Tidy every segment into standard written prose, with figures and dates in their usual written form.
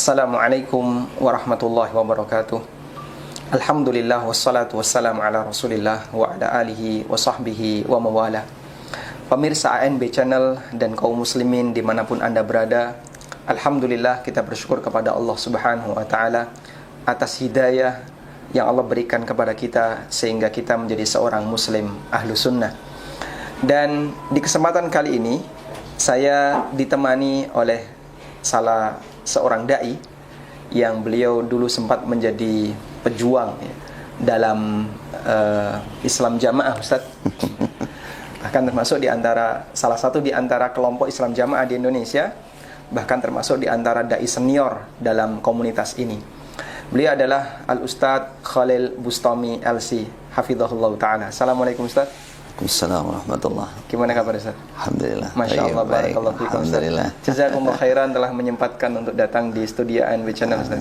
Assalamualaikum warahmatullahi wabarakatuh. Alhamdulillah wassalatu wassalamu ala rasulillah wa ala alihi wa sahbihi wa mawala. Pemirsa ANB Channel dan kaum muslimin dimanapun Anda berada, Alhamdulillah kita bersyukur kepada Allah subhanahu wa ta'ala atas hidayah yang Allah berikan kepada kita sehingga kita menjadi seorang muslim ahlu sunnah. Dan di kesempatan kali ini saya ditemani oleh salah seorang da'i yang beliau dulu sempat menjadi pejuang dalam Islam Jamaah, Ustaz. Bahkan termasuk salah satu di antara kelompok Islam Jamaah di Indonesia, bahkan termasuk di antara da'i senior dalam komunitas ini. Beliau adalah Al-Ustadz Khalil Bustami LC, hafizahullah ta'ala. Assalamualaikum Ustaz. Waalaikumsalam warahmatullahi. Gimana kabar Ustaz? Alhamdulillah. Masya Allah, barakallahu fikum Ustaz. Alhamdulillah. Jazakumullah khairan telah menyempatkan untuk datang di studio ANB Channel Ustaz.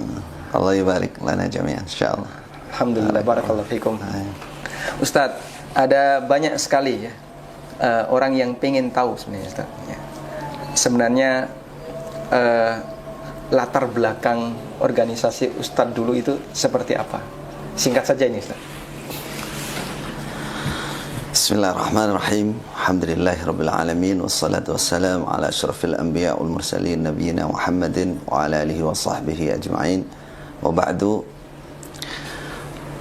Allah yubarik lana jami'an insyaallah. Alhamdulillah, barakallahu fikum. Ustaz, ada banyak sekali ya orang yang pengen tahu sebenarnya Ustaz. Ya. Sebenarnya latar belakang organisasi Ustaz dulu itu seperti apa? Singkat saja ini Ustaz. Bismillahirrahmanirrahim. Alhamdulillahirabbil alamin wassalatu wassalamu ala asyrafil anbiya wal mursalin nabiyina Muhammadin wa ala alihi wa sahbihi ajma'in. Wa ba'du.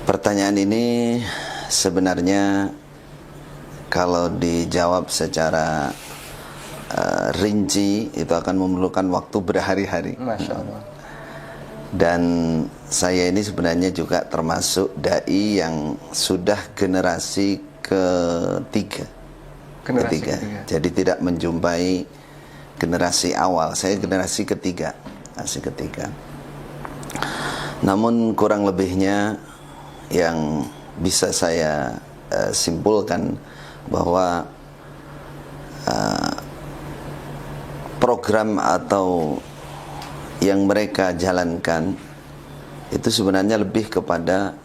Pertanyaan ini sebenarnya kalau dijawab secara rinci itu akan memerlukan waktu berhari-hari. Masya Allah. Dan saya ini sebenarnya juga termasuk dai yang sudah generasi ketiga. Jadi tidak menjumpai generasi awal. Saya generasi ketiga. Namun kurang lebihnya yang bisa saya simpulkan bahwa program atau yang mereka jalankan itu sebenarnya lebih kepada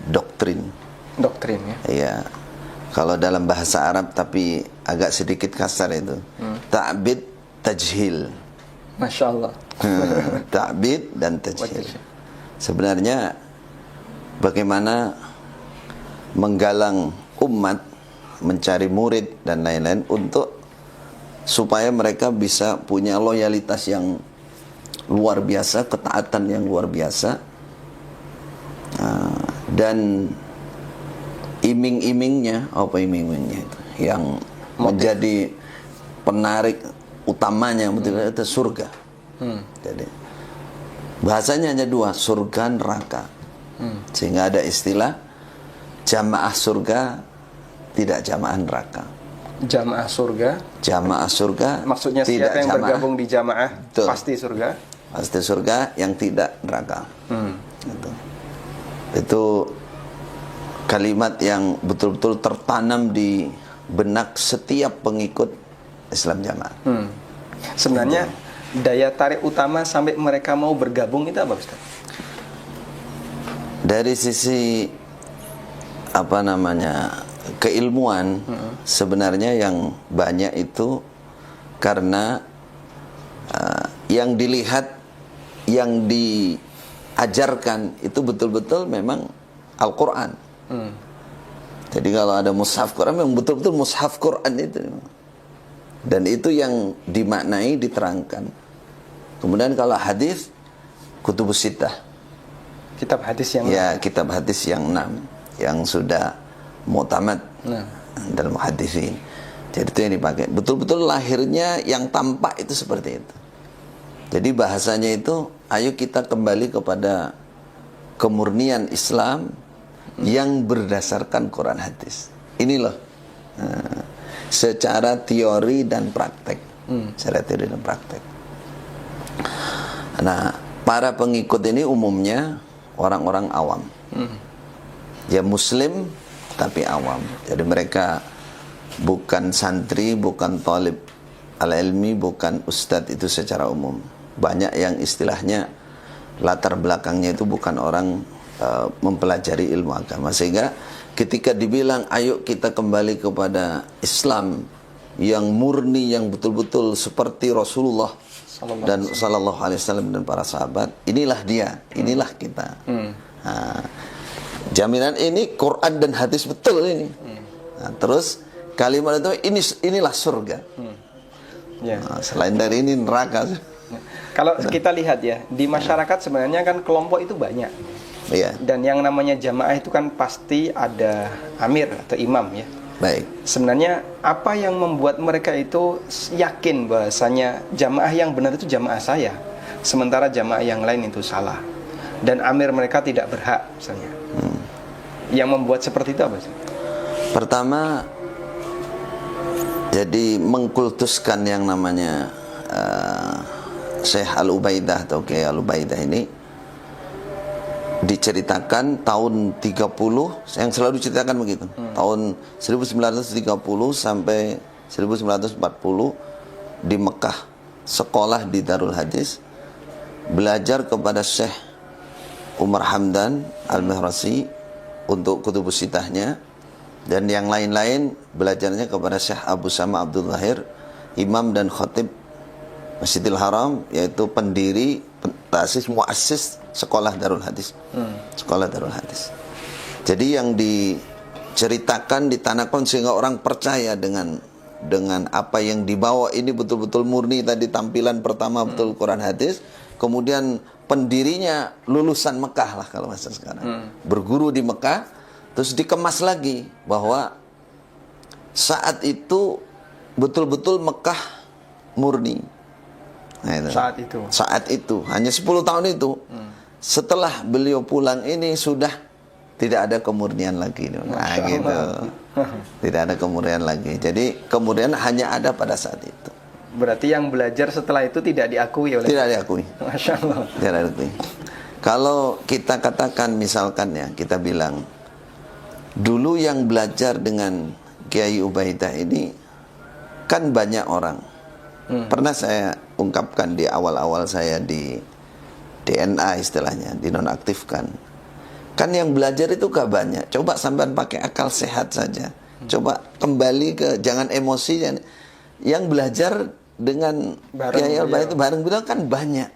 doktrin Ya. Iya. Kalau dalam bahasa Arab tapi agak sedikit kasar itu. Ta'bid, tajhil. Masya Allah. Ta'bid dan tajhil. Sebenarnya bagaimana menggalang umat, mencari murid dan lain-lain untuk supaya mereka bisa punya loyalitas yang luar biasa, ketaatan yang luar biasa, dan iming-imingnya itu yang menjadi penarik utamanya betul itu surga. Jadi bahasanya hanya dua, surga neraka. Sehingga ada istilah jamaah surga, tidak jamaah neraka. Jamaah surga maksudnya siapa yang jamaah, bergabung di jamaah betul, pasti surga yang tidak neraka. Itu kalimat yang betul-betul tertanam di benak setiap pengikut Islam Jamaah. Sebenarnya daya tarik utama sampai mereka mau bergabung itu apa Ustaz? Dari sisi keilmuan, sebenarnya yang banyak itu karena yang dilihat, yang diajarkan itu betul-betul memang Al-Quran. Jadi kalau ada mushaf Quran memang betul-betul mushaf Quran itu, dan itu yang dimaknai, diterangkan. Kemudian kalau hadis, kutubus sittah, kitab hadis yang kitab hadis yang 6 yang sudah mu'tamad dalam muhaddisin. Jadi itu yang dipakai. Betul-betul lahirnya yang tampak itu seperti itu. Jadi bahasanya itu, ayo kita kembali kepada kemurnian Islam yang berdasarkan Quran hadis. Ini loh secara teori dan praktek. Nah, para pengikut ini umumnya orang-orang awam. Ya muslim tapi awam. Jadi mereka bukan santri, bukan talib al-ilmi, bukan ustadz itu secara umum. Banyak yang istilahnya latar belakangnya itu bukan orang mempelajari ilmu agama. Sehingga ketika dibilang ayo kita kembali kepada Islam yang murni, yang betul-betul seperti Rasulullah dan Sallallahu Alaihi Wasallam dan para sahabat. Inilah dia, inilah kita. Nah, jaminan ini Quran dan hadis betul ini. Nah, terus kalimat itu inilah surga. Ya. Nah, selain dari ini neraka. Kalau kita lihat ya, di masyarakat sebenarnya kan kelompok itu banyak. Iya. Dan yang namanya jamaah itu kan pasti ada amir atau imam ya. Baik. Sebenarnya apa yang membuat mereka itu yakin bahasanya jamaah yang benar itu jamaah saya, sementara jamaah yang lain itu salah, dan amir mereka tidak berhak misalnya. Yang membuat seperti itu apa sih? Pertama, jadi mengkultuskan yang namanya Syekh Al-Ubaidah atau Kiai Al-Ubaidah ini diceritakan tahun 30, yang selalu diceritakan begitu. Tahun 1930 sampai 1940 di Mekah, sekolah di Darul Hadis, belajar kepada Syekh Umar Hamdan Al-Mihrasi untuk kutubus sitahnya, dan yang lain-lain belajarnya kepada Syekh Abu Sama Abdul Zahir, imam dan khatib Masjidil Haram, yaitu pendiri, tasis, muassis sekolah Darul Hadis. Sekolah Darul Hadis. Jadi yang diceritakan, ditanamkan sehingga orang percaya dengan apa yang dibawa ini betul-betul murni. Tadi tampilan pertama betul Quran hadis, kemudian pendirinya lulusan Mekah lah kalau masa sekarang. Berguru di Mekah, terus dikemas lagi bahwa saat itu betul-betul Mekah murni. Nah, saat itu hanya 10 tahun itu. Setelah beliau pulang ini sudah tidak ada kemurnian lagi. Nah, gitu. Tidak ada kemurnian lagi. Jadi kemurnian hanya ada pada saat itu. Berarti yang belajar setelah itu tidak diakui oleh. Tidak diakui. Masya Allah. Tidak diakui. Kalau kita katakan misalkan ya, kita bilang dulu yang belajar dengan Kiai Ubaidah ini kan banyak orang. Pernah saya ungkapkan di awal-awal saya di DNA istilahnya, dinonaktifkan. Kan yang belajar itu gak banyak. Coba sampean pakai akal sehat saja. Coba kembali ke, jangan emosi. Yang belajar dengan Kiai Al-Bait itu bareng bilang kan banyak.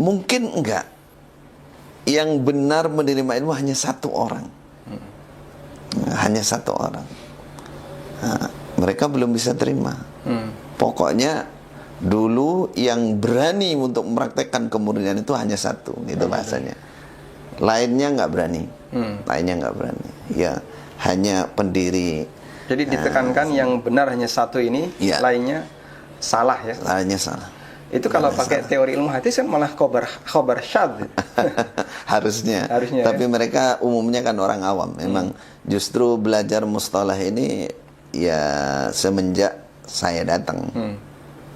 Mungkin enggak yang benar menerima ilmu hanya satu orang. Hanya satu orang. Nah, mereka belum bisa terima. Pokoknya dulu yang berani untuk mempraktekkan kemurnian itu hanya satu, gitu bahasanya. Lainnya nggak berani. Lainnya nggak berani. Ya, hanya pendiri. Jadi ditekankan yang benar hanya satu ini, ya, lainnya salah ya. Lainnya salah. Itu kalau pakai teori ilmu hadis kan malah khobar syadz. Harusnya. Tapi ya, mereka umumnya kan orang awam. Memang justru belajar mustalah ini ya semenjak saya datang.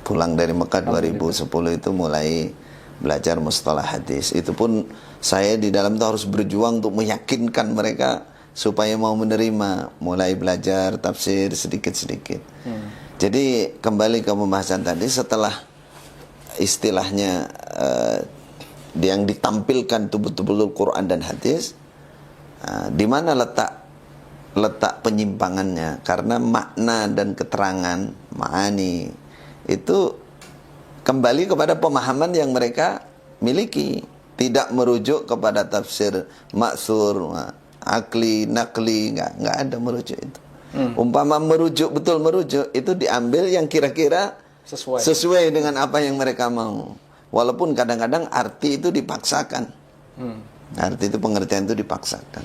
Pulang dari Mekah 2010 itu mulai belajar mustalah hadis. Itu pun saya di dalam itu harus berjuang untuk meyakinkan mereka supaya mau menerima, mulai belajar tafsir sedikit-sedikit. Jadi kembali ke pembahasan tadi, setelah istilahnya yang ditampilkan itu betul-betul Quran dan hadis, di mana letak penyimpangannya? Karena makna dan keterangan ma'ani itu kembali kepada pemahaman yang mereka miliki, tidak merujuk kepada tafsir maksur, akli, nakli, nggak ada merujuk itu. Umpama merujuk, betul merujuk, itu diambil yang kira-kira sesuai dengan apa yang mereka mau. Walaupun kadang-kadang arti itu dipaksakan. Arti itu, pengertian itu dipaksakan.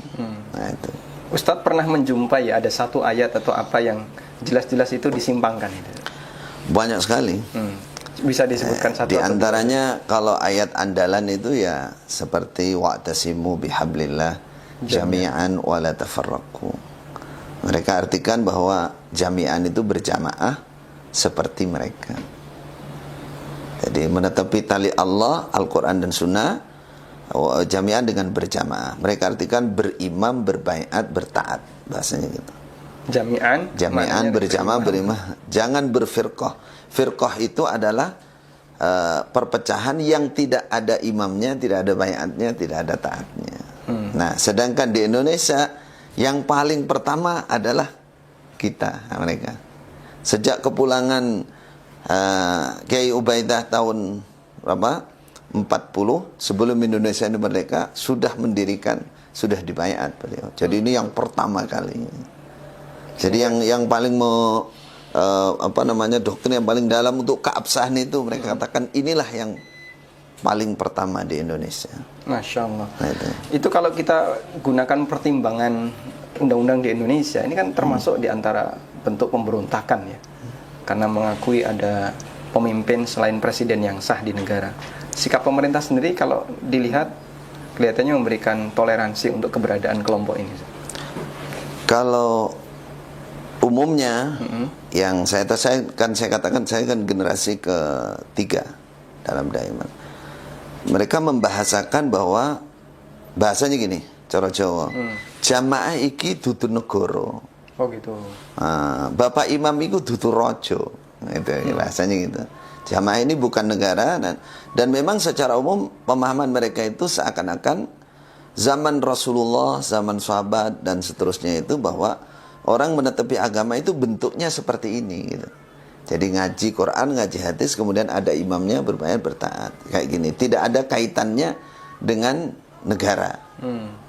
Nah itu. Ustadz pernah menjumpai ada satu ayat atau apa yang jelas-jelas itu disimpangkan itu? Banyak sekali. Bisa disebutkan satu? Di antaranya kalau ayat andalan itu ya seperti wa'tasimu bihablillah jami'an wa la tafarraqu. Mereka artikan bahwa jami'an itu berjamaah seperti mereka. Jadi menetapi tali Allah, Al-Quran dan Sunnah, jami'an dengan berjamaah. Mereka artikan berimam, berbaiat, bertaat, bahasanya gitu. Jami'an berjamaah, berimam. Jangan berfirqah. Firqah itu adalah perpecahan yang tidak ada imamnya, tidak ada baiatnya, tidak ada taatnya. Nah, sedangkan di Indonesia yang paling pertama adalah kita, mereka. Sejak kepulangan Kiai Ubaidah tahun berapa? 40 sebelum Indonesia ini merdeka sudah sudah dibayat beliau. Jadi ini yang pertama kali. Jadi yang paling doktrin yang paling dalam untuk keabsahan itu mereka katakan inilah yang paling pertama di Indonesia. Masya Allah. Nah, itu kalau kita gunakan pertimbangan undang-undang di Indonesia, ini kan termasuk di antara bentuk pemberontakan ya. Karena mengakui ada pemimpin selain presiden yang sah di negara. Sikap pemerintah sendiri kalau dilihat kelihatannya memberikan toleransi untuk keberadaan kelompok ini. Kalau umumnya yang saya katakan saya kan generasi ketiga dalam Daiman. Mereka membahasakan bahwa bahasanya gini, cara Jawa. Jamaah iki dudu negara. Oh gitu. Bapak imam itu dudu raja. Itu bahasanya gitu. Jamaah ini bukan negara dan memang secara umum pemahaman mereka itu seakan-akan zaman Rasulullah, zaman sahabat dan seterusnya itu bahwa orang menetapi agama itu bentuknya seperti ini gitu. Jadi ngaji Quran, ngaji hadis, kemudian ada imamnya berbayar bertaat kayak gini. Tidak ada kaitannya dengan negara.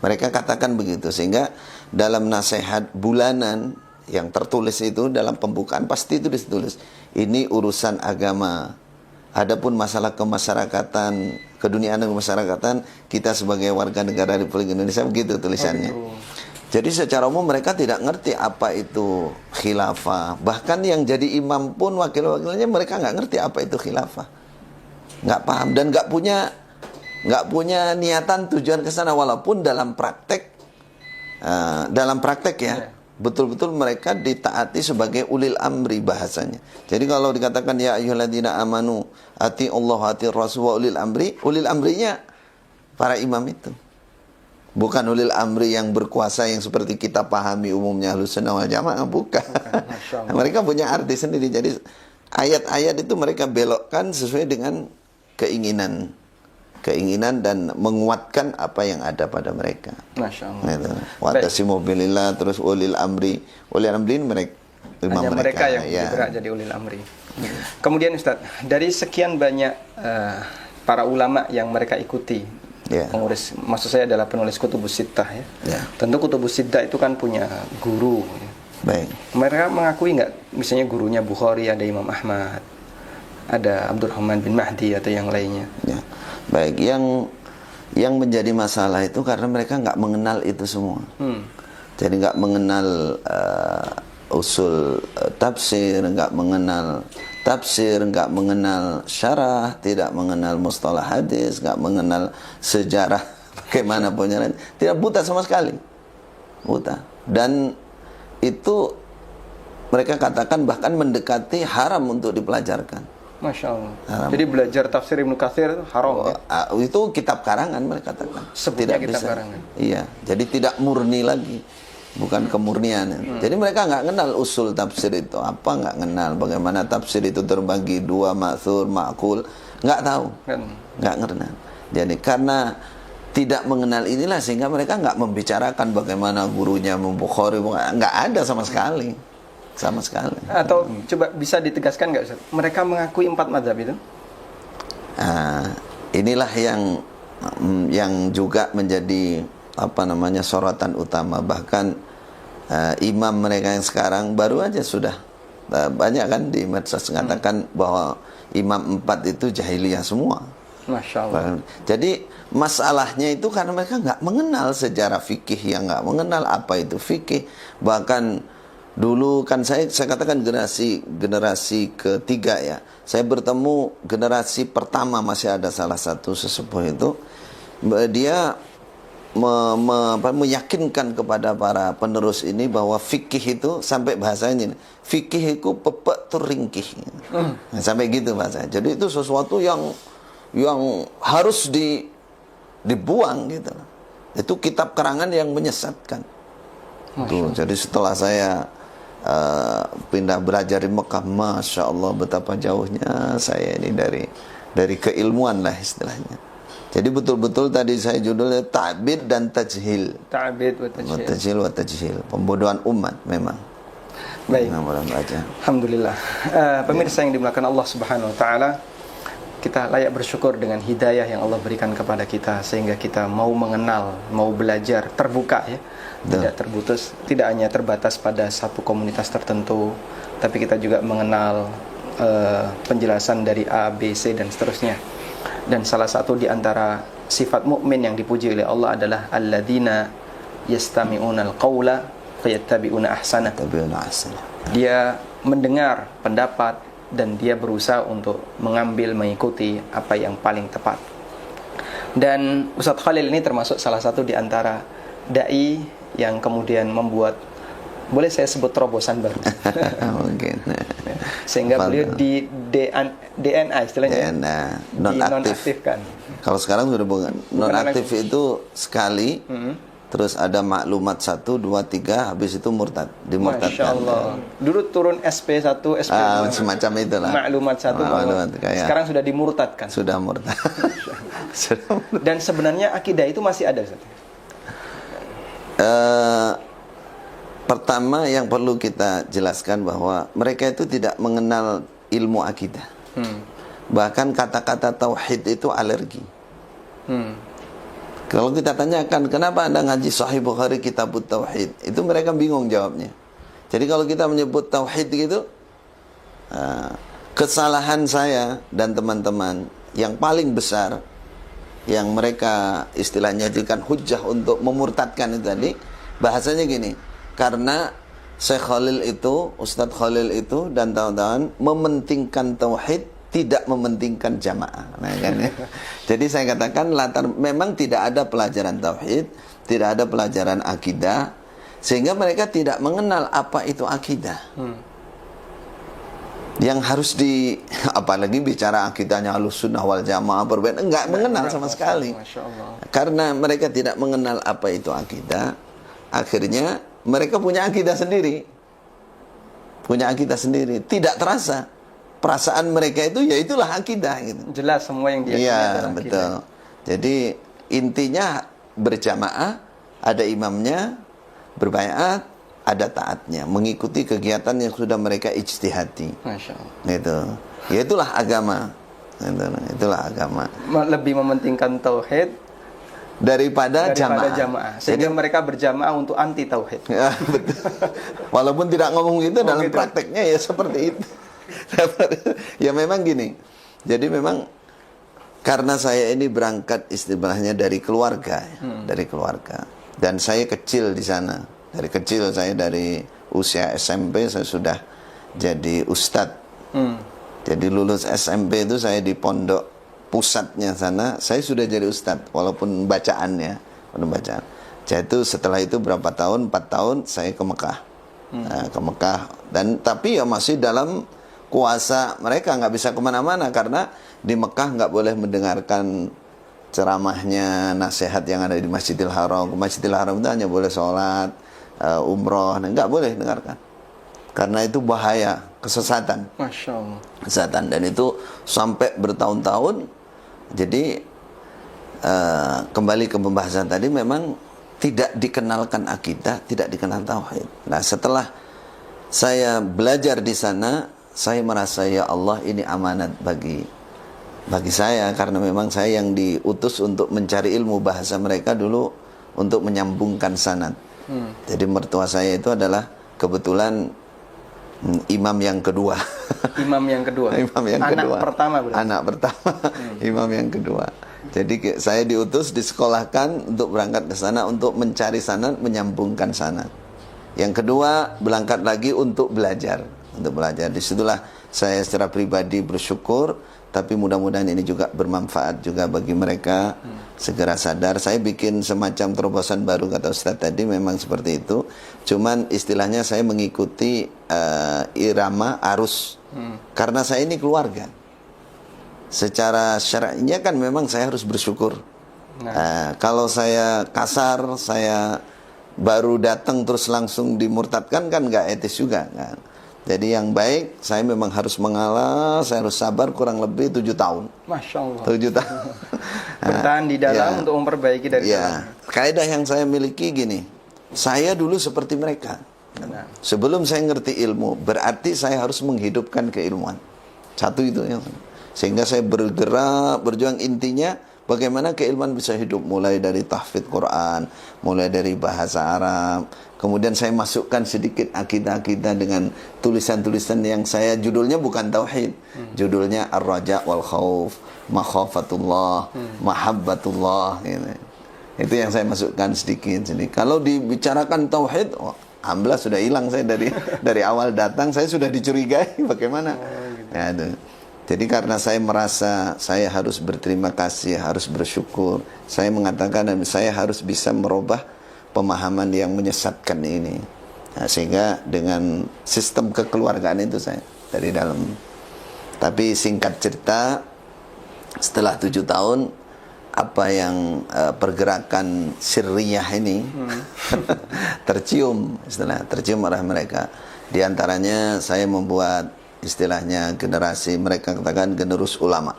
Mereka katakan begitu sehingga dalam nasihat bulanan yang tertulis itu dalam pembukaan pasti itu ditulis ini urusan agama. Adapun masalah kemasyarakatan, keduniaan dan kemasyarakatan kita sebagai warga negara Republik Indonesia begitu tulisannya. Jadi secara umum mereka tidak ngerti apa itu khilafah. Bahkan yang jadi imam pun wakil-wakilnya mereka nggak ngerti apa itu khilafah. Nggak paham dan nggak punya niatan tujuan ke sana walaupun dalam praktek ya. Betul-betul mereka ditaati sebagai ulil amri bahasanya. Jadi kalau dikatakan ya ayyuhalladzina amanu ati Allah ati Rasul wa ulil amrinya para imam itu. Bukan ulil amri yang berkuasa yang seperti kita pahami umumnya Ahlussunnah wal Jamaah, bukan. Mereka punya arti sendiri. Jadi ayat-ayat itu mereka belokkan sesuai dengan keinginan dan menguatkan apa yang ada pada mereka. Masya Allah. Wa'tasimu bilillah, terus ulil amri mereka hanya mereka yang bergerak jadi ulil amri. Kemudian Ustaz, dari sekian banyak para ulama yang mereka ikuti, pengurus, maksud saya adalah penulis Kutubus Sittah ya. Tentu Kutubus Sittah itu kan punya guru. Baik. Mereka mengakui nggak, misalnya gurunya Bukhari ada Imam Ahmad, ada Abdurrahman bin Mahdi atau yang lainnya? Ya. Baik, yang menjadi masalah itu karena mereka nggak mengenal itu semua. Jadi nggak mengenal usul tafsir, nggak mengenal tafsir, nggak mengenal syarah, tidak mengenal mustalah hadis, nggak mengenal sejarah bagaimana penjelasan, tidak, buta sama sekali, buta. Dan itu mereka katakan bahkan mendekati haram untuk dipelajarkan. Masya Allah. Haram. Jadi belajar tafsir Ibnu Katsir itu haram ya? Itu kitab karangan mereka katakan. Sebutnya tidak kitab bisa. karangan. Iya, jadi tidak murni lagi, bukan kemurnian. Jadi mereka nggak kenal usul tafsir itu apa, nggak kenal bagaimana tafsir itu terbagi dua, ma'thur, ma'qul, nggak tahu, nggak kenal. Jadi karena tidak mengenal inilah sehingga mereka nggak membicarakan bagaimana gurunya Bukhari, nggak ada sama sekali. Sama sekali. Atau coba bisa ditegaskan nggak Ustaz? Mereka mengakui 4 mazhab itu? Inilah yang juga menjadi sorotan utama. Bahkan imam mereka yang sekarang baru aja sudah banyak kan di medsos mengatakan bahwa imam 4 itu jahiliyah semua. Masya Allah. Jadi masalahnya itu karena mereka nggak mengenal sejarah fikih, yang nggak mengenal apa itu fikih. Bahkan dulu kan saya katakan generasi ketiga ya. Saya bertemu generasi pertama, masih ada salah satu sesepuh itu, dia meyakinkan kepada para penerus ini bahwa fikih itu sampai bahasanya ini, fikih itu pepek tur ringkih. Sampai gitu bahasanya. Jadi itu sesuatu yang harus dibuang gitu. Itu kitab karangan yang menyesatkan. Tuh, jadi setelah saya pindah belajar di Mekah, Masya Allah betapa jauhnya saya ini dari keilmuan lah istilahnya. Jadi betul-betul tadi saya judulnya ta'bid dan tajhil. Ta'bid wa tajhil. Tajhil wa tajhil, pembodohan umat memang. Baik. Mudah-mudahan baca. Alhamdulillah. Pemirsa yang dimuliakan Allah Subhanahu wa taala, kita layak bersyukur dengan hidayah yang Allah berikan kepada kita sehingga kita mau mengenal, mau belajar, terbuka ya. Tidak terputus, tidak hanya terbatas pada satu komunitas tertentu, tapi kita juga mengenal penjelasan dari A, B, C dan seterusnya. Dan salah satu di antara sifat mukmin yang dipuji oleh Allah adalah alladzina yastami'unal qawla fayattabi'una ahsana. Dia mendengar pendapat dan dia berusaha untuk mengambil, mengikuti apa yang paling tepat. Dan Ustadz Khalil ini termasuk salah satu di antara dai yang kemudian membuat, boleh saya sebut terobosan baru. Mungkin. Sehingga beliau di DNA istilahnya nonaktifkan. Kalau sekarang sudah bukan nonaktif, itu sekali. Terus ada maklumat 1, 2, 3, habis itu murtad, dimurtadkan. Masya Allah. Dulu turun SP1, SP2. Semacam itulah. Maklumat 1, sekarang sudah dimurtadkan. Sudah murtad. Dan sebenarnya akidah itu masih ada, Ustaz? Pertama yang perlu kita jelaskan bahwa mereka itu tidak mengenal ilmu akidah. Bahkan kata-kata tauhid itu alergi. Kalau kita tanyakan, kenapa Anda ngaji Sahih Bukhari Kitabut Tauhid? Itu mereka bingung jawabnya. Jadi kalau kita menyebut tauhid gitu, kesalahan saya dan teman-teman yang paling besar, yang mereka istilahnya jadikan hujah untuk memurtadkan itu tadi, bahasanya gini, karena Syekh Khalil itu, Ustadz Khalil itu dan kawan-kawan mementingkan tauhid, tidak mementingkan jamaah. Nah, kan, ya. Jadi saya katakan memang tidak ada pelajaran tauhid, tidak ada pelajaran akidah, sehingga mereka tidak mengenal apa itu akidah. Yang harus apalagi bicara akidahnya Ahlussunnah wal Jamaah berbeda, enggak mengenal sama sekali. Karena mereka tidak mengenal apa itu akidah, akhirnya mereka punya akidah sendiri. Punya akidah sendiri, tidak terasa. Perasaan mereka itu ya itulah akidah gitu. Jelas semua yang dia iya, betul. Jadi intinya berjamaah, ada imamnya, berbaiat, ada taatnya, mengikuti kegiatan yang sudah mereka ijtihadi. Masya Allah. Gitu. Ya itulah agama. Itulah agama. Lebih mementingkan tauhid daripada jamaah. Sehingga jadi, mereka berjamaah untuk anti tauhid. Ya, betul. Walaupun tidak ngomong itu dalam prakteknya ya seperti itu. Ya memang gini. Jadi memang karena saya ini berangkat istilahnya dari keluarga, dari keluarga. Dan saya kecil di sana. Dari kecil saya dari usia SMP saya sudah jadi ustadz. Jadi lulus SMP itu saya di pondok pusatnya sana, saya sudah jadi ustadz walaupun bacaannya, bacaan. Jadi setelah itu berapa tahun, 4 tahun saya ke Mekah. Nah, ke Mekah dan tapi ya masih dalam kuasa mereka, nggak bisa kemana-mana karena di Mekah nggak boleh mendengarkan ceramahnya, nasihat yang ada di Masjidil Haram. Masjidil Haram itu hanya boleh sholat, umroh, nggak boleh dengarkan karena itu bahaya, kesesatan. Masya Allah. Kesesatan, dan itu sampai bertahun-tahun. Jadi kembali ke pembahasan tadi, memang tidak dikenalkan akidah, tidak dikenal tauhid. Nah, setelah saya belajar di sana, saya merasa ya Allah ini amanat bagi saya, karena memang saya yang diutus untuk mencari ilmu bahasa mereka dulu untuk menyambungkan sanad. Jadi mertua saya itu adalah kebetulan imam yang kedua. Imam yang kedua. Imam yang anak kedua. Pertama berarti. Anak pertama. Imam yang kedua. Jadi saya diutus, disekolahkan untuk berangkat ke sana untuk mencari sanad, menyambungkan sanad. Yang kedua, berangkat lagi untuk belajar. Untuk belajar. Disitulah saya secara pribadi bersyukur, tapi mudah-mudahan ini juga bermanfaat juga bagi mereka. Segera sadar. Saya bikin semacam terobosan baru, kata Ustaz tadi, memang seperti itu. Cuman istilahnya saya mengikuti irama arus. Karena saya ini keluarga. Secara syar'inya kan memang saya harus bersyukur. Kalau saya kasar, saya baru datang terus langsung dimurtadkan kan nggak etis juga kan. Jadi yang baik, saya memang harus mengalah, saya harus sabar kurang lebih 7 tahun. Masya Allah. 7 tahun. Bertahan di dalam untuk memperbaiki dari dalam. Kaidah yang saya miliki gini, saya dulu seperti mereka. Nah. Sebelum saya ngerti ilmu, berarti saya harus menghidupkan keilmuan. Satu itu yang sehingga saya bergerak, berjuang, intinya bagaimana keilmuan bisa hidup, mulai dari tahfidz Quran, mulai dari bahasa Arab. Kemudian saya masukkan sedikit akidah-akidah dengan tulisan-tulisan yang saya judulnya bukan tauhid, judulnya Ar-Raja wal Khauf, Makhafatullah, Mahabbatullah, gitu. Itu yang saya masukkan sedikit. Kalau dibicarakan tauhid, alhamdulillah sudah hilang saya dari awal datang, saya sudah dicurigai bagaimana. Ya, itu. Jadi karena saya merasa saya harus berterima kasih, harus bersyukur, saya mengatakan dan saya harus bisa merubah pemahaman yang menyesatkan ini. Nah, sehingga dengan sistem kekeluargaan itu saya dari dalam. Tapi singkat cerita, setelah 7 tahun, apa yang pergerakan sirriyah ini tercium oleh mereka. Di antaranya saya membuat istilahnya generasi, mereka katakan generus ulama.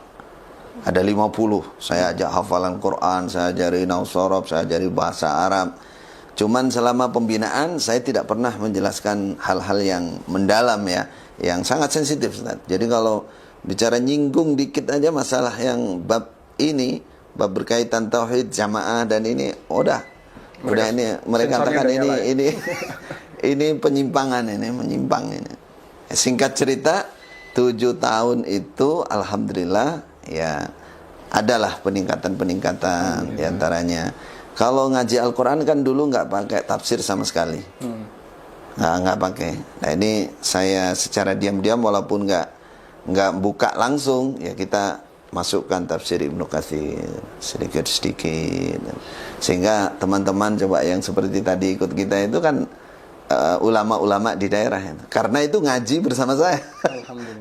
Ada 50, saya ajak hafalan Quran, saya ajari nahwu shorof, saya ajari bahasa Arab. Cuman selama pembinaan saya tidak pernah menjelaskan hal-hal yang mendalam ya, yang sangat sensitif, Ustaz. Jadi kalau bicara nyinggung dikit aja masalah yang bab ini, bab berkaitan tauhid, jamaah dan ini, udah ini mereka katakan ini penyimpangan, ini menyimpang ini. Singkat cerita, 7 tahun itu alhamdulillah ya adalah peningkatan diantaranya. Kalau ngaji Al-Quran kan dulu nggak pakai tafsir sama sekali, nggak pakai. Nah ini saya secara diam-diam walaupun nggak buka langsung ya, kita masukkan tafsir Ibnu Katsir sedikit-sedikit, sehingga teman-teman coba yang seperti tadi ikut kita itu kan ulama-ulama di daerah itu. Karena itu ngaji bersama saya.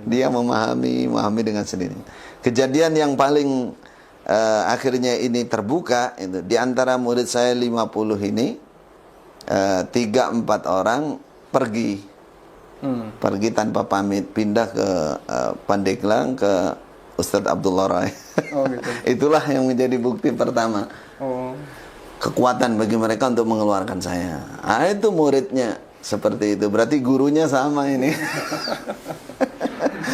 Dia memahami dengan sendiri. Kejadian yang paling akhirnya ini terbuka itu, di antara murid saya 50 ini 3-4 orang pergi tanpa pamit, pindah ke Pandeglang ke Ustadz Abdullah Rai. Gitu. Itulah yang menjadi bukti pertama. Kekuatan bagi mereka untuk mengeluarkan saya. Itu muridnya seperti itu. Berarti gurunya sama ini.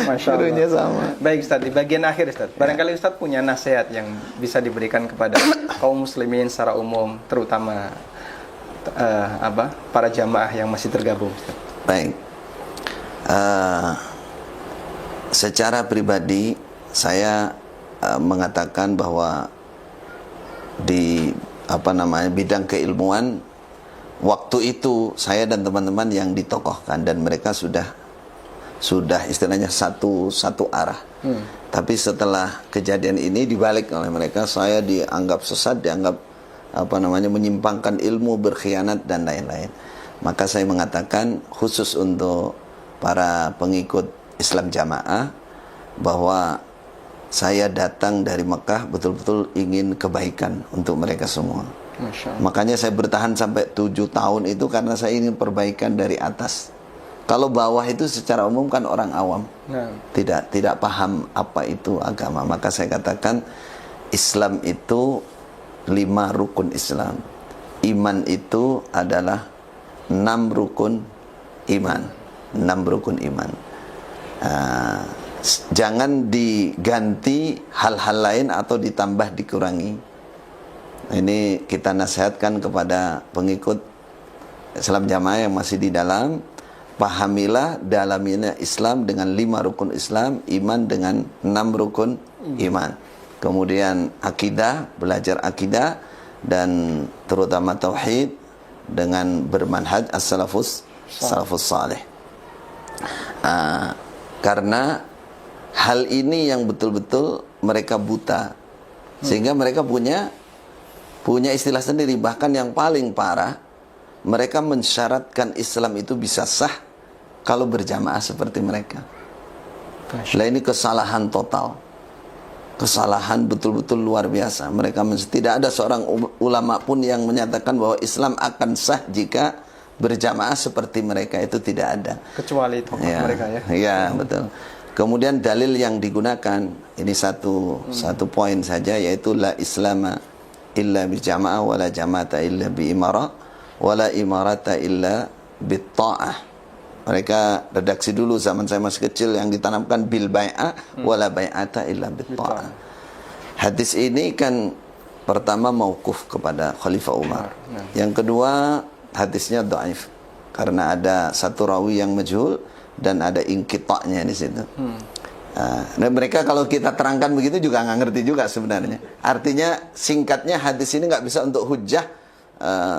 Masya Allah. Gurunya sama. Baik Ustaz, di bagian akhir Ustaz, barangkali Ustaz punya nasihat yang bisa diberikan kepada kaum muslimin secara umum, terutama para jamaah yang masih tergabung, Ustaz. Baik. Secara pribadi saya mengatakan bahwa di bidang keilmuan, waktu itu saya dan teman-teman yang ditokohkan dan mereka sudah istilahnya satu arah. Tapi setelah kejadian ini dibalik oleh mereka, saya dianggap sesat, dianggap menyimpangkan ilmu, berkhianat dan lain-lain. Maka saya mengatakan khusus untuk para pengikut Islam Jamaah bahwa saya datang dari Mekah betul-betul ingin kebaikan untuk mereka semua. Makanya saya bertahan sampai 7 tahun itu karena saya ingin perbaikan dari atas. Kalau bawah itu secara umum kan orang awam, tidak paham apa itu agama. Maka saya katakan Islam itu 5 rukun Islam. Iman itu adalah 6 rukun iman. 6 rukun iman. Jangan diganti hal-hal lain atau ditambah dikurangi. Ini kita nasihatkan kepada pengikut Islam Jamaah yang masih di dalam. Pahamilah dalaminya Islam dengan 5 rukun Islam, iman dengan 6 rukun iman. Kemudian akidah, belajar akidah dan terutama tauhid dengan bermanhaj as-salafus salih. Karena hal ini yang betul-betul mereka buta, sehingga mereka punya istilah sendiri. Bahkan yang paling parah, mereka mensyaratkan Islam itu bisa sah kalau berjamaah seperti mereka. Nah ini kesalahan total, kesalahan betul-betul luar biasa. Mereka tidak ada seorang ulama pun yang menyatakan bahwa Islam akan sah jika berjamaah seperti mereka, itu tidak ada. Kecuali tokoh mereka ya. Iya betul. Kemudian dalil yang digunakan ini satu poin saja, yaitu la islama illa bi jamaah wala jama'ata illa bi imara wala imarata illa bitta'ah. Mereka redaksi dulu zaman saya masih kecil yang ditanamkan bil bai'ah wala bai'ata illa bitta'ah. Hadis ini kan pertama mauquf kepada Khalifah Umar. Yang kedua hadisnya dhaif karena ada satu rawi yang majhul dan ada inqita'nya di situ. Nah, mereka kalau kita terangkan begitu juga nggak ngerti juga sebenarnya. Artinya singkatnya hadis ini nggak bisa untuk hujjah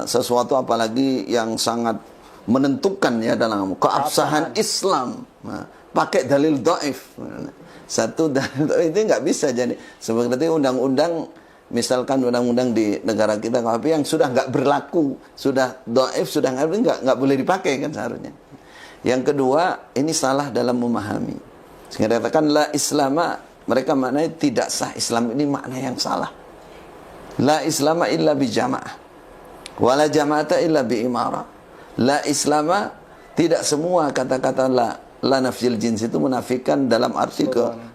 sesuatu apalagi yang sangat menentukan ya dalam keabsahan Islam. Nah, pakai dalil dhaif. Satu dalil itu nggak bisa jadi. Seperti undang-undang, misalkan undang-undang di negara kita KUHP yang sudah nggak berlaku, sudah dhaif, sudah nggak boleh dipakai kan seharusnya. Yang kedua, ini salah dalam memahami. Sehingga dikatakan la islama, mereka maknanya tidak sah. Islam ini makna yang salah. La islama illa bi jama'ah. Wala jama'ata illa bi imarah. La islama, tidak semua kata-kata la nafsil jins itu menafikan dalam arti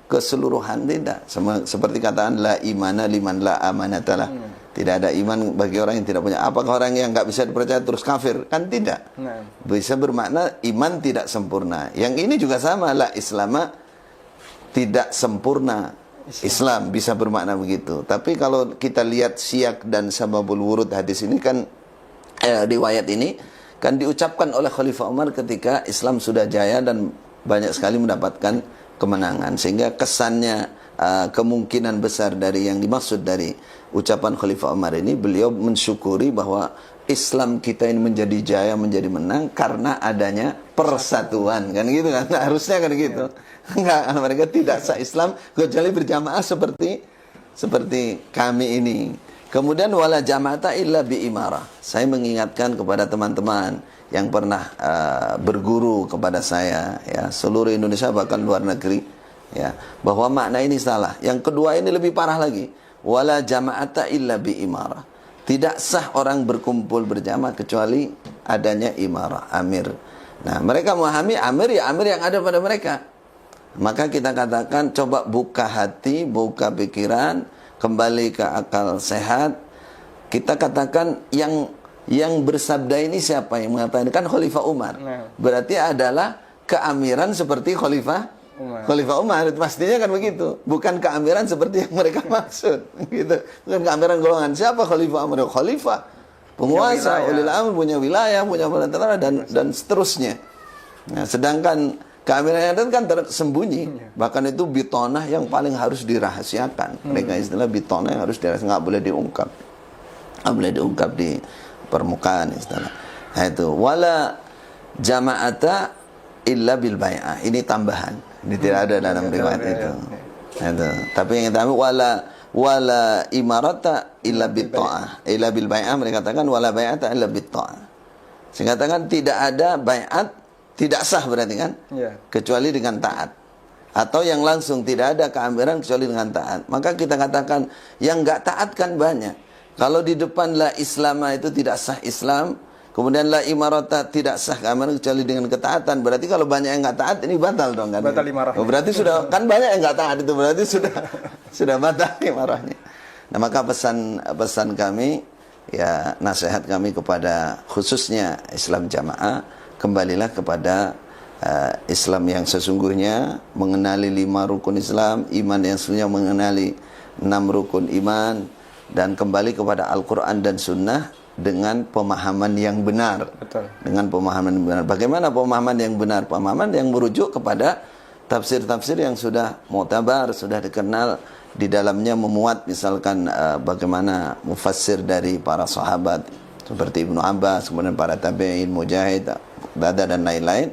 keseluruhan, tidak. Seperti kataan la imana liman la amanatalah. Tidak ada iman bagi orang yang tidak punya. Apakah orang yang nggak bisa dipercaya terus kafir? Kan tidak. Bisa bermakna iman tidak sempurna. Yang ini juga sama, la islama tidak sempurna. Islam bisa bermakna begitu. Tapi kalau kita lihat siyak dan sababul wurud hadis ini kan riwayat ini kan diucapkan oleh Khalifah Umar ketika Islam sudah jaya dan banyak sekali mendapatkan kemenangan, sehingga kesannya kemungkinan besar dari yang dimaksud dari ucapan Khalifah Umar ini, beliau mensyukuri bahwa Islam kita ini menjadi jaya, menjadi menang karena adanya persatuan, kan gitu kan. Nah, harusnya kan gitu. Enggak, mereka tidak sah Islam kecuali berjamaah seperti kami ini. Kemudian wala jama'ata illa bi imarah. Saya mengingatkan kepada teman-teman yang pernah berguru kepada saya, ya, seluruh Indonesia bahkan luar negeri, ya, bahwa makna ini salah. Yang kedua ini lebih parah lagi. Wala jama'ata illa bi imarah. Tidak sah orang berkumpul berjamaah kecuali adanya imarah, amir. Nah, mereka memahami amir ya amir yang ada pada mereka. Maka kita katakan coba buka hati, buka pikiran, kembali ke akal sehat. Kita katakan yang bersabda ini siapa yang mengatakan? Kan Khalifah Umar. Berarti adalah keamiran seperti Khalifah Umar. Pastinya kan begitu. Bukan keamiran seperti yang mereka maksud. Gitu. Bukan keamiran golongan. Siapa Khalifah Umar? Khalifah, penguasa, ulil amr, punya wilayah, punya pemerintahan dan seterusnya. Nah, sedangkan keamiran yang kan tersembunyi. Bahkan itu bitonah yang paling harus dirahasiakan. Mereka istilah bitonah yang harus dirahasiakan, nggak boleh diungkap. Nggak boleh diungkap di permukaan istilah. Nah itu. Wala jama'ata illa bil bai'ah. Ini tambahan. Ini tidak ada dalam riwayat itu. Nah, itu. Tapi yang kita ambil wala imarata illa bit ta'ah. Illa bil bai'ah, mereka katakan wala bai'ata illa bit ta'ah. Sehingga katakan tidak ada bai'at, tidak sah berarti kan? Kecuali dengan taat. Atau yang langsung tidak ada keamiran kecuali dengan taat. Maka kita katakan yang nggak taat kan banyak. Kalau di depan la islama itu tidak sah Islam, kemudian la imarata tidak sah keamiran kecuali dengan ketaatan. Berarti kalau banyak yang nggak taat ini batal dong kan? Batal imarahnya. Oh, berarti sudah kan banyak yang nggak taat itu berarti sudah batal imarahnya. Nah, maka pesan kami, ya, nasihat kami kepada khususnya Islam jamaah, kembalilah kepada Islam yang sesungguhnya, mengenali 5 rukun Islam, iman yang sesungguhnya mengenali 6 rukun iman, dan kembali kepada Al-Quran dan Sunnah dengan pemahaman yang benar. Betul. Dengan pemahaman yang benar. Bagaimana pemahaman yang benar? Pemahaman yang merujuk kepada tafsir-tafsir yang sudah mu'tabar, sudah dikenal, di dalamnya memuat misalkan bagaimana mufassir dari para sahabat seperti Ibnu Abbas, kemudian para tabi'in, Mujahid, Dada dan lain-lain.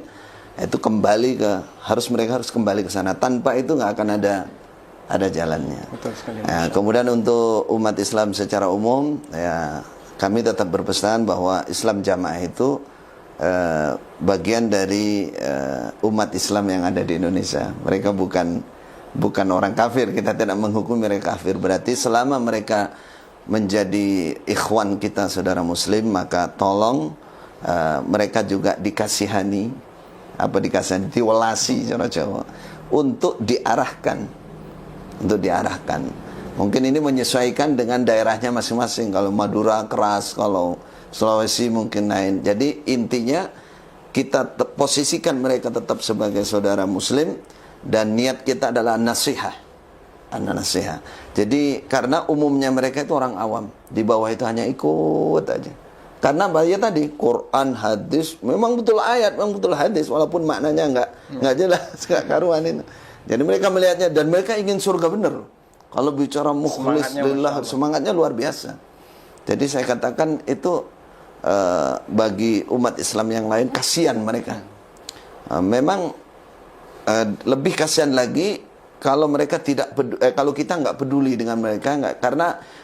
Itu kembali mereka harus kembali ke sana. Tanpa itu nggak akan ada jalannya. Betul sekali. Kemudian untuk umat Islam secara umum, ya, kami tetap berpesan bahwa Islam jamaah itu bagian dari umat Islam yang ada di Indonesia. Mereka bukan orang kafir. Kita tidak menghukumi mereka kafir. Berarti selama mereka menjadi ikhwan kita, saudara muslim, maka tolong mereka juga dikasihani, diwelasi cara Jawa, untuk diarahkan. Mungkin ini menyesuaikan dengan daerahnya masing-masing. Kalau Madura keras, kalau Sulawesi mungkin lain. Jadi intinya kita posisikan mereka tetap sebagai saudara muslim, dan niat kita adalah nasihat. Nasihat. Jadi karena umumnya mereka itu orang awam, di bawah itu hanya ikut aja. Karena bahaya tadi Quran, hadis, memang betul ayat, memang betul hadis, walaupun maknanya nggak jelas, nggak karuan ini. Jadi mereka melihatnya, dan mereka ingin surga bener. Kalau bicara mukhlis lillah, semangatnya luar biasa. Jadi saya katakan itu bagi umat Islam yang lain kasihan mereka. Memang lebih kasihan lagi kalau mereka kalau kita nggak peduli dengan mereka,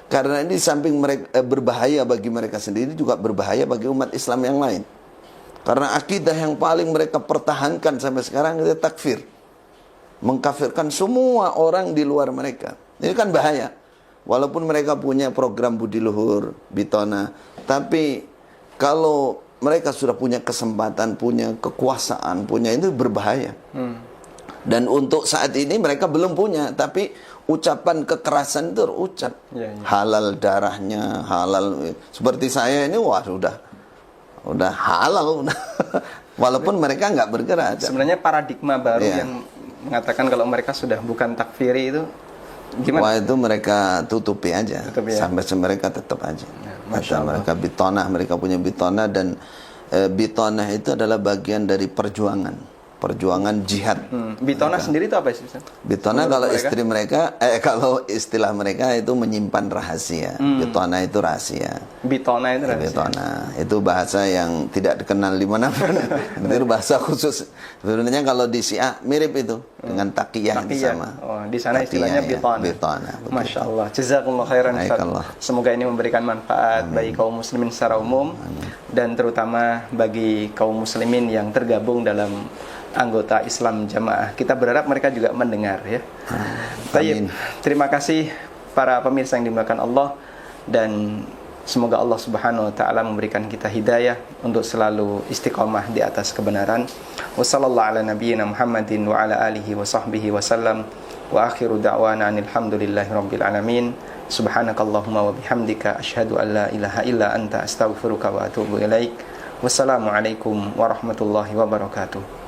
karena ini di samping mereka berbahaya bagi mereka sendiri, juga berbahaya bagi umat Islam yang lain. Karena akidah yang paling mereka pertahankan sampai sekarang itu takfir, mengkafirkan semua orang di luar mereka. Ini kan bahaya. Walaupun mereka punya program budi luhur, bitona, tapi kalau mereka sudah punya kesempatan, punya kekuasaan, punya itu berbahaya. Dan untuk saat ini mereka belum punya, tapi ucapan kekerasan itu terucap. Halal darahnya, halal. Seperti saya ini, wah udah halal. Walaupun mereka nggak bergerak. Sebenarnya paradigma baru yang mengatakan kalau mereka sudah bukan takfiri itu gimana? Wah, itu mereka tutupi aja. Sampai mereka tetap aja. Masya Allah. Mereka bitonah, mereka punya bitonah, dan bitonah itu adalah bagian dari perjuangan jihad. Bitonah sendiri itu apa sih? Bitonah kalau mereka? Istri mereka, kalau istilah mereka itu menyimpan rahasia. Bitonah itu rahasia. Bitonah itu rahasia. Bitonah itu bahasa yang tidak dikenal di mana-mana. Itu bahasa khusus. Sebenarnya kalau di Syiah mirip itu dengan taqiyah sama. Oh, di sana istilahnya bitonah. Bitonah. Masya Allah. Jazakumullah khairan. Semoga ini memberikan manfaat bagi kaum muslimin secara umum, dan terutama bagi kaum muslimin yang tergabung dalam anggota Islam Jamaah. Kita berharap mereka juga mendengar, ya. Baik, terima kasih para pemirsa yang dimuliakan Allah, dan semoga Allah Subhanahu wa taala memberikan kita hidayah untuk selalu istiqomah di atas kebenaran. Wassallallahu ala nabiyyina Muhammadin wa ala alihi wa sahbihi wasallam. Wa akhiru da'wana alhamdulillahi rabbil alamin. Subhanakallahumma wa bihamdika asyhadu an la ilaha illa anta astaghfiruka wa atubu ilaik. Wassalamualaikum warahmatullahi wabarakatuh.